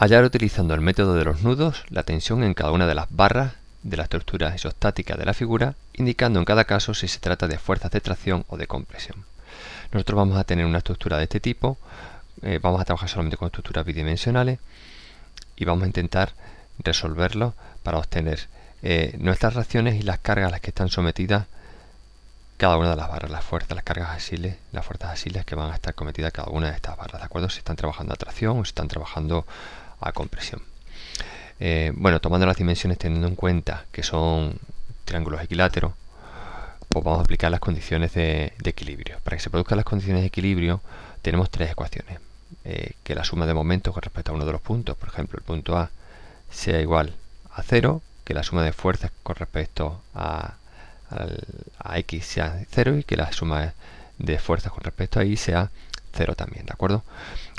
Hallar utilizando el método de los nudos la tensión en cada una de las barras de la estructura isostática de la figura, indicando en cada caso si se trata de fuerzas de tracción o de compresión. Nosotros vamos a tener una estructura de este tipo, vamos a trabajar solamente con estructuras bidimensionales y vamos a intentar resolverlo para obtener nuestras reacciones y las cargas a las que están sometidas cada una de las barras, las fuerzas, las cargas asiles, las fuerzas asiles que van a estar cometidas cada una de estas barras, ¿de acuerdo? Si están trabajando a tracción o si están trabajando a compresión. Bueno, tomando las dimensiones teniendo en cuenta que son triángulos equiláteros, pues vamos a aplicar las condiciones de equilibrio. Para que se produzcan las condiciones de equilibrio tenemos tres ecuaciones. Que la suma de momentos con respecto a uno de los puntos, por ejemplo el punto A, sea igual a 0, que la suma de fuerzas con respecto a X sea 0 y que la suma de fuerzas con respecto a Y sea 0 también, ¿de acuerdo?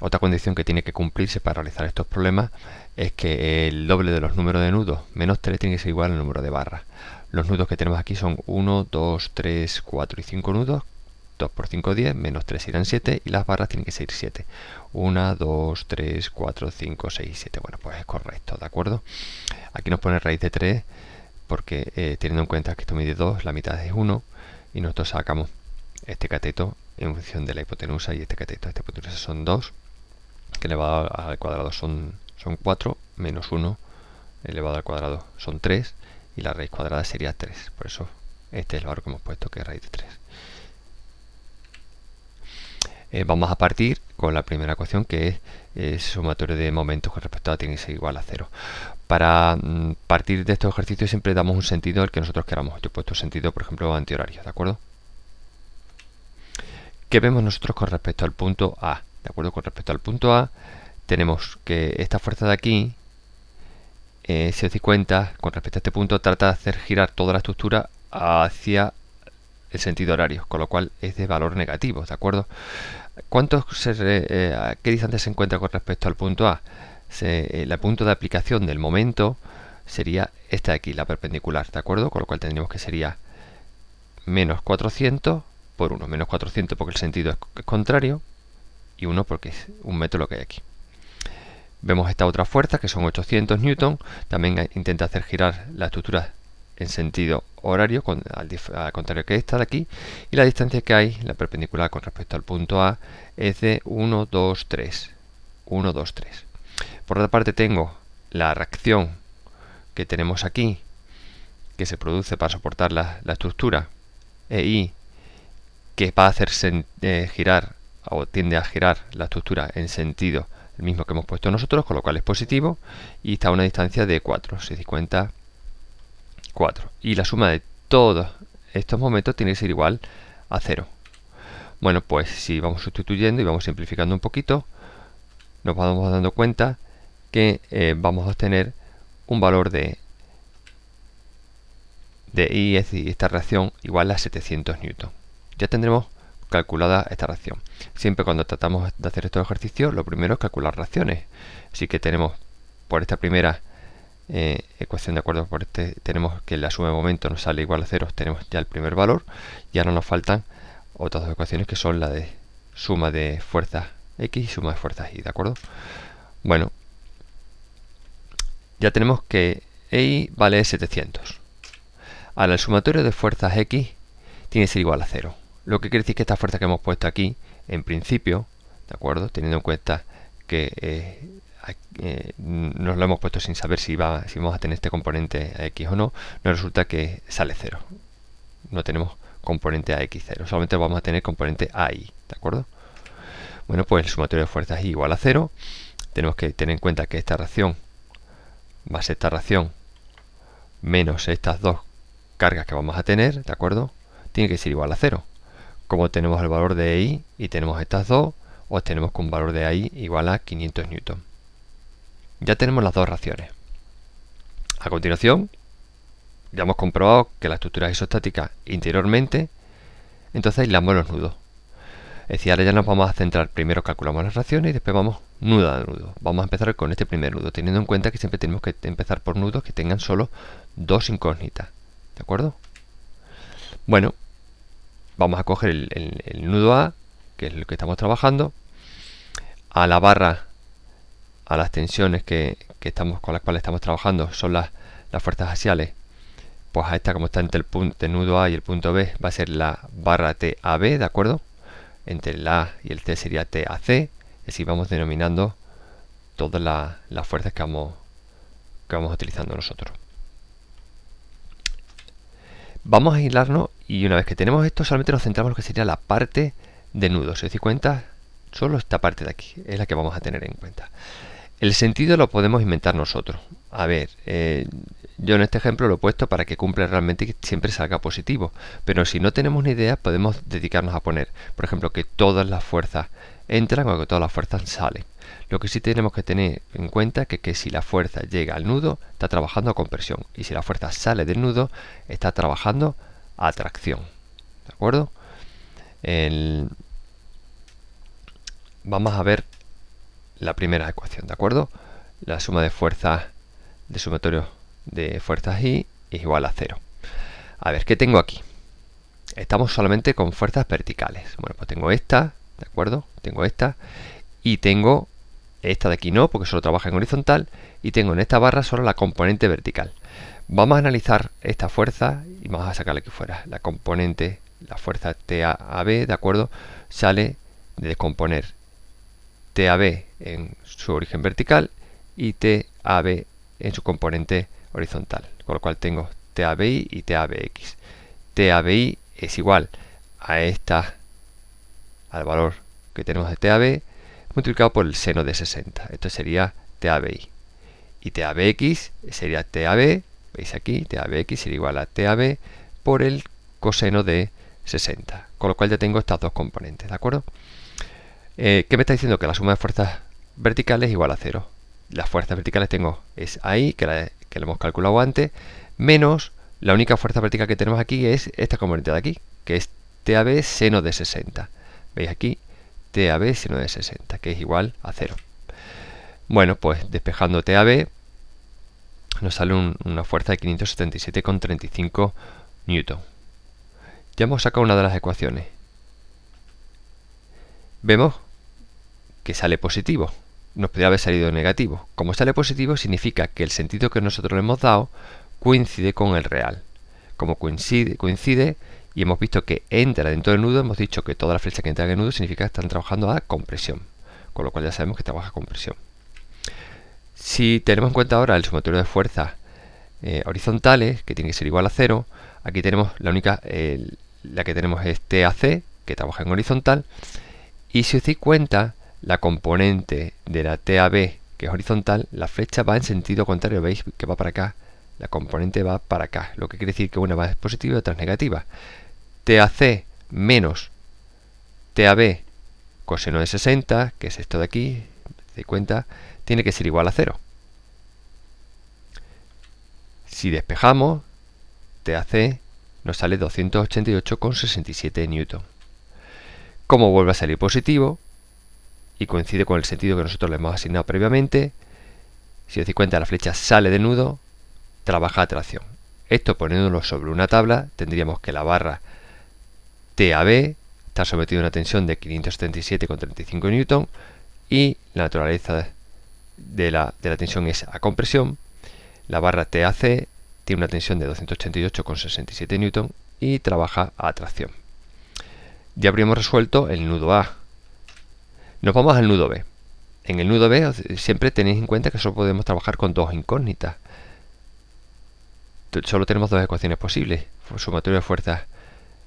Otra condición que tiene que cumplirse para realizar estos problemas es que el doble de los números de nudos menos 3 tiene que ser igual al número de barras. Los nudos que tenemos aquí son 1, 2, 3, 4 y 5 nudos. 2 por 5, 10, menos 3 irán 7 y las barras tienen que ser 7. 1, 2, 3, 4, 5, 6, 7. Bueno, pues es correcto, ¿de acuerdo? Aquí nos pone raíz de 3 porque teniendo en cuenta que esto mide 2, la mitad es 1 y nosotros sacamos este cateto en función de la hipotenusa y este cateto. Esta hipotenusa son 2, que elevado al cuadrado son 4, menos 1 elevado al cuadrado son 3 y la raíz cuadrada sería 3. Por eso este es el valor que hemos puesto, que es raíz de 3. Vamos a partir con la primera ecuación, que es el sumatorio de momentos con respecto a tiene que ser igual a 0. Para partir de estos ejercicios siempre damos un sentido al que nosotros queramos. Yo he puesto sentido, por ejemplo, antihorario, ¿de acuerdo? ¿Qué vemos nosotros con respecto al punto A? ¿De acuerdo? Con respecto al punto A, tenemos que esta fuerza de aquí, si os dais cuenta, con respecto a este punto, trata de hacer girar toda la estructura hacia el sentido horario, con lo cual es de valor negativo, ¿de acuerdo? ¿Qué distancia se encuentra con respecto al punto A? El punto de aplicación del momento sería esta de aquí, la perpendicular, ¿de acuerdo? Con lo cual tendríamos que sería menos 400 por 1, menos 400 porque el sentido es contrario y 1 porque es 1 metro lo que hay aquí. Vemos esta otra fuerza que son 800 newton, también intenta hacer girar la estructura en sentido horario, al contrario que esta de aquí, y la distancia que hay, la perpendicular con respecto al punto A, es de 1, 2, 3. 1, 2, 3. Por otra parte tengo la reacción que tenemos aquí, que se produce para soportar la estructura, EI, que va a hacer girar, o tiende a girar la estructura en sentido el mismo que hemos puesto nosotros, con lo cual es positivo, y está a una distancia de 4, si se cuenta 4. Y la suma de todos estos momentos tiene que ser igual a 0. Bueno, pues si vamos sustituyendo y vamos simplificando un poquito, nos vamos dando cuenta que vamos a obtener un valor de I, es decir, esta reacción igual a 700 newton. Ya tendremos calculada esta reacción. Siempre cuando tratamos de hacer estos ejercicios, lo primero es calcular reacciones. Así que tenemos por esta primera ecuación, de acuerdo, tenemos que la suma de momentos nos sale igual a 0, tenemos ya el primer valor, y ahora nos faltan otras dos ecuaciones que son la de suma de fuerzas X y suma de fuerzas Y, ¿de acuerdo? Bueno, ya tenemos que EI vale 700. Ahora el sumatorio de fuerzas X tiene que ser igual a 0, lo que quiere decir que esta fuerza que hemos puesto aquí, en principio, ¿de acuerdo? Teniendo en cuenta que nos lo hemos puesto sin saber si vamos a tener este componente a X o no, nos resulta que sale 0. No tenemos componente a X0, solamente vamos a tener componente a Y, ¿de acuerdo? Bueno, pues el sumatorio de fuerzas Y igual a 0. Tenemos que tener en cuenta que esta reacción va a ser esta reacción menos estas dos cargas que vamos a tener, ¿de acuerdo? Tiene que ser igual a 0. Como tenemos el valor de I y tenemos estas dos, obtenemos con un valor de AI igual a 500 newton. Ya tenemos las dos reacciones. A continuación, ya hemos comprobado que la estructura es isostática interiormente, entonces aislamos los nudos. Es decir, ahora ya nos vamos a centrar, primero calculamos las reacciones y después vamos nudo a nudo. Vamos a empezar con este primer nudo, teniendo en cuenta que siempre tenemos que empezar por nudos que tengan solo dos incógnitas. ¿De acuerdo? Bueno, vamos a coger el nudo A, que es el que estamos trabajando, a la barra a las tensiones con las cuales estamos trabajando, son las fuerzas axiales, pues a esta, como está entre el nudo A y el punto B, va a ser la barra TAB, ¿de acuerdo? Entre el A y el C sería TAC, y así vamos denominando todas las fuerzas que vamos utilizando nosotros. Vamos a aislarnos, y una vez que tenemos esto, solamente nos centramos en lo que sería la parte de nudo. Si os dais cuenta, solo esta parte de aquí es la que vamos a tener en cuenta. El sentido lo podemos inventar nosotros. A ver, yo en este ejemplo lo he puesto para que cumpla realmente y que siempre salga positivo. Pero si no tenemos ni idea, podemos dedicarnos a poner, por ejemplo, que todas las fuerzas entran o que todas las fuerzas salen. Lo que sí tenemos que tener en cuenta es que si la fuerza llega al nudo, está trabajando a compresión. Y si la fuerza sale del nudo, está trabajando a tracción. ¿De acuerdo? Vamos a ver la primera ecuación, ¿de acuerdo? La suma de fuerzas de sumatorio de fuerzas I es igual a 0. A ver, ¿qué tengo aquí? Estamos solamente con fuerzas verticales. Bueno, pues tengo esta, ¿de acuerdo? Tengo esta y tengo esta de aquí no, porque solo trabaja en horizontal, y tengo en esta barra solo la componente vertical. Vamos a analizar esta fuerza y vamos a sacarle aquí fuera. La componente, la fuerza TAB, ¿de acuerdo? Sale de descomponer TAB en su origen vertical y TAB en su componente horizontal, con lo cual tengo TABI y TABX. TABI es igual a al valor que tenemos de TAB multiplicado por el seno de 60. Esto sería TABI. Y TABX sería TAB, veis aquí, TABX sería igual a TAB por el coseno de 60. Con lo cual ya tengo estas dos componentes, ¿de acuerdo? ¿Qué me está diciendo? Que la suma de fuerzas verticales es igual a 0. Las fuerzas verticales es ahí, que la hemos calculado antes, menos la única fuerza vertical que tenemos aquí es esta componente de aquí, que es TAB seno de 60. ¿Veis aquí? TAB seno de 60, que es igual a 0. Bueno, pues despejando TAB nos sale una fuerza de 577,35 newton. Ya hemos sacado una de las ecuaciones. Vemos que sale positivo. Nos podría haber salido negativo. Como sale positivo, significa que el sentido que nosotros le hemos dado coincide con el real. Como coincide y hemos visto que entra dentro del nudo, hemos dicho que todas las flechas que entran en el nudo significa que están trabajando a compresión. Con lo cual ya sabemos que trabaja a compresión. Si tenemos en cuenta ahora el sumatorio de fuerzas horizontales, que tiene que ser igual a 0, aquí tenemos la que tenemos es TAC, que trabaja en horizontal. Y si os dais cuenta, la componente de la TAB, que es horizontal, la flecha va en sentido contrario. ¿Veis que va para acá? La componente va para acá, lo que quiere decir que una va es positiva y otra es negativa. TAC menos TAB coseno de 60, que es esto de aquí, ¿os dais cuenta? Tiene que ser igual a 0. Si despejamos, TAC nos sale 288,67 newton. Como vuelve a salir positivo y coincide con el sentido que nosotros le hemos asignado previamente, si os dais cuenta, la flecha sale del nudo, trabaja a tracción. Esto poniéndolo sobre una tabla, tendríamos que la barra TAB está sometida a una tensión de 577,35 newton y la naturaleza de la tensión es a compresión. La barra TAC tiene una tensión de 288,67 newton y trabaja a tracción. Ya habríamos resuelto el nudo A. Nos vamos al nudo B. En el nudo B siempre tenéis en cuenta que solo podemos trabajar con dos incógnitas. Solo tenemos dos ecuaciones posibles: sumatorio de fuerzas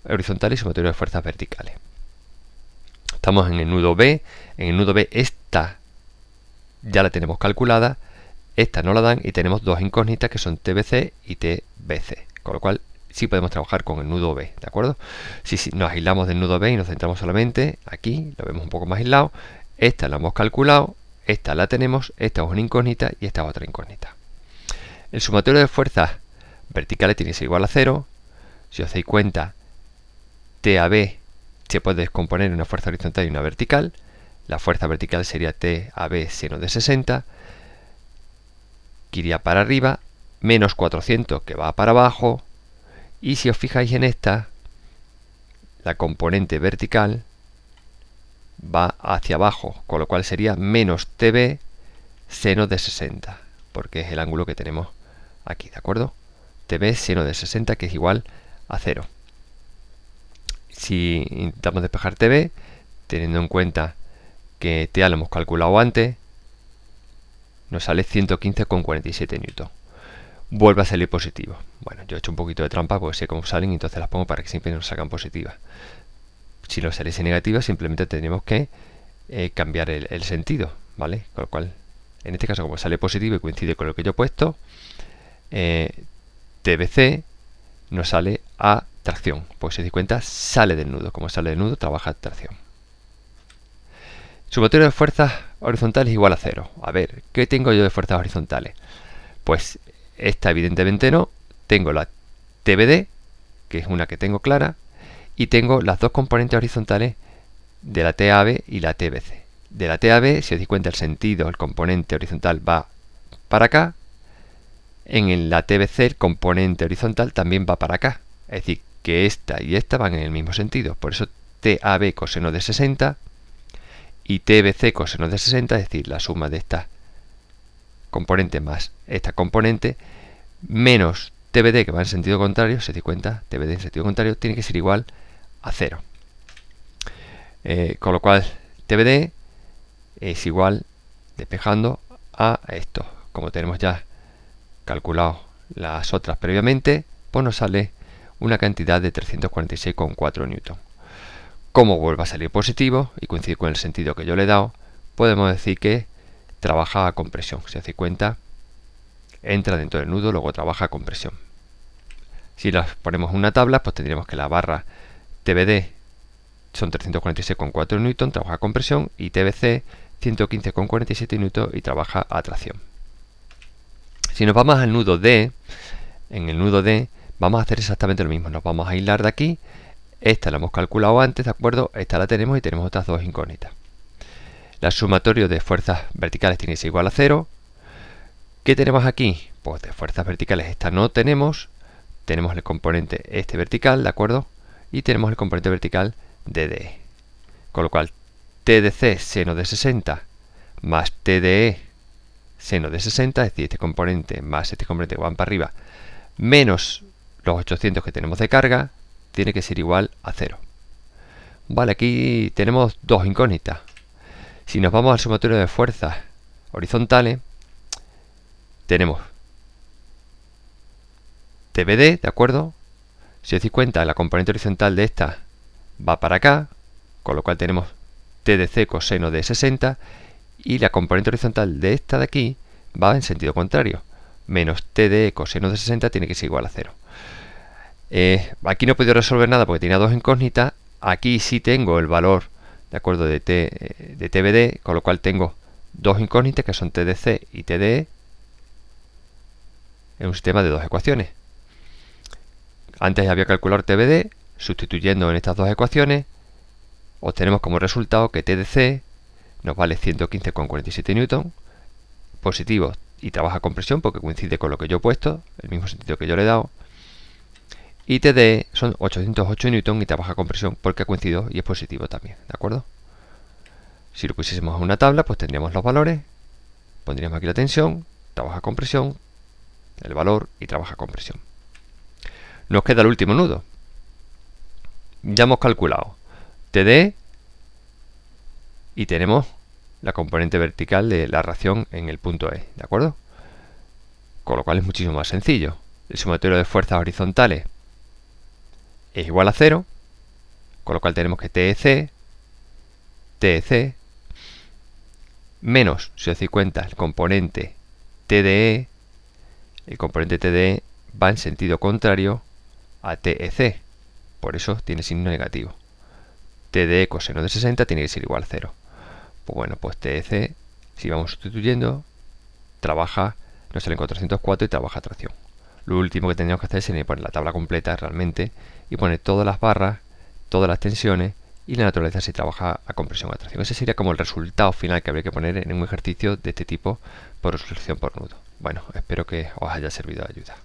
horizontales y sumatorio de fuerzas verticales. Estamos en el nudo B. En el nudo B esta ya la tenemos calculada, esta no la dan y tenemos dos incógnitas que son TBC y TBC. Con lo cual sí podemos trabajar con el nudo B, ¿de acuerdo? Si nos aislamos del nudo B y nos centramos solamente aquí, lo vemos un poco más aislado, esta la hemos calculado, esta la tenemos, esta es una incógnita y esta es otra incógnita. El sumatorio de fuerzas verticales tiene que ser igual a 0. Si os dais cuenta, TAB se puede descomponer en una fuerza horizontal y una vertical. La fuerza vertical sería TAB seno de 60, que iría para arriba, menos 400 que va para abajo. Y si os fijáis en esta, la componente vertical va hacia abajo, con lo cual sería menos TB seno de 60, porque es el ángulo que tenemos aquí, ¿de acuerdo? TB seno de 60, que es igual a 0. Si intentamos despejar TB, teniendo en cuenta que TA lo hemos calculado antes, nos sale 115,47 newton. Vuelve a salir positivo. Bueno, yo he hecho un poquito de trampa porque sé cómo salen y entonces las pongo para que siempre nos salgan positivas. Si nos saliese negativa, simplemente tendremos que cambiar el sentido, ¿vale? Con lo cual, en este caso, como sale positivo y coincide con lo que yo he puesto, TBC nos sale a tracción. Pues si os dais cuenta, sale del nudo. Como sale del nudo, trabaja a tracción. Sumatorio de fuerzas horizontales igual a 0. A ver, ¿qué tengo yo de fuerzas horizontales? Pues esta evidentemente no. Tengo la TBD, que es una que tengo clara, y tengo las dos componentes horizontales de la TAB y la TBC. De la TAB, si os dais cuenta, el sentido, el componente horizontal va para acá. En la TBC, el componente horizontal también va para acá. Es decir, que esta y esta van en el mismo sentido. Por eso TAB coseno de 60 y TBC coseno de 60, es decir, la suma de esta componente más esta componente, menos TBD, que va en sentido contrario, si os dais cuenta, TBD en sentido contrario, tiene que ser igual a 0. Con lo cual, TBD es igual, despejando, a esto. Como tenemos ya calculado las otras previamente, pues nos sale una cantidad de 346,4 newton. Como vuelve a salir positivo y coincide con el sentido que yo le he dado, podemos decir que trabaja a compresión. Si os dais cuenta, entra dentro del nudo, luego trabaja a compresión. Si las ponemos en una tabla, pues tendríamos que la barra TBD son 346,4 newton, trabaja a compresión, y TBC 115,47 newton y trabaja a tracción. Si nos vamos al nudo D, en el nudo D vamos a hacer exactamente lo mismo. Nos vamos a aislar de aquí. Esta la hemos calculado antes, ¿de acuerdo? Esta la tenemos y tenemos otras dos incógnitas. El sumatorio de fuerzas verticales tiene que ser igual a 0. ¿Qué tenemos aquí? Pues de fuerzas verticales esta no tenemos. Tenemos el componente este vertical, ¿de acuerdo? Y tenemos el componente vertical de DE. Con lo cual, TDC seno de 60 más TDE seno de 60, es decir, este componente más este componente que van para arriba, menos los 800 que tenemos de carga, tiene que ser igual a 0. Vale, aquí tenemos dos incógnitas. Si nos vamos al sumatorio de fuerzas horizontales, tenemos TBD, ¿de acuerdo? Si os dais cuenta, la componente horizontal de esta va para acá, con lo cual tenemos TDC coseno de 60, y la componente horizontal de esta de aquí va en sentido contrario, menos TDE coseno de 60 tiene que ser igual a 0. Aquí no he podido resolver nada porque tenía dos incógnitas. Aquí sí tengo el valor, de acuerdo, de TBD, con lo cual tengo dos incógnitas que son TDC y TDE en un sistema de dos ecuaciones. Antes había calculado TBD, sustituyendo en estas dos ecuaciones, obtenemos como resultado que TDC nos vale 115,47 newton, positivo, y trabaja a compresión porque coincide con lo que yo he puesto, el mismo sentido que yo le he dado. Y TDE son 808 newton y trabaja a compresión porque ha coincidido y es positivo también, ¿de acuerdo? Si lo pusiésemos en una tabla, pues tendríamos los valores, pondríamos aquí la tensión, trabaja a compresión, el valor y trabaja a compresión. Nos queda el último nudo. Ya hemos calculado TDE y tenemos la componente vertical de la reacción en el punto E, ¿de acuerdo? Con lo cual es muchísimo más sencillo. El sumatorio de fuerzas horizontales es igual a 0, con lo cual tenemos que TEC menos, si os dais cuenta, el componente TDE. El componente TDE va en sentido contrario a TEC, por eso tiene signo negativo. TDE coseno de 60 tiene que ser igual a 0. Pues bueno, pues TEC, si vamos sustituyendo, trabaja, nos salen 404 y trabaja a tracción. Lo último que tendríamos que hacer sería poner la tabla completa realmente y poner todas las barras, todas las tensiones y la naturaleza si trabaja a compresión o a tracción. Ese sería como el resultado final que habría que poner en un ejercicio de este tipo por resolución por nudo. Bueno, espero que os haya servido de ayuda.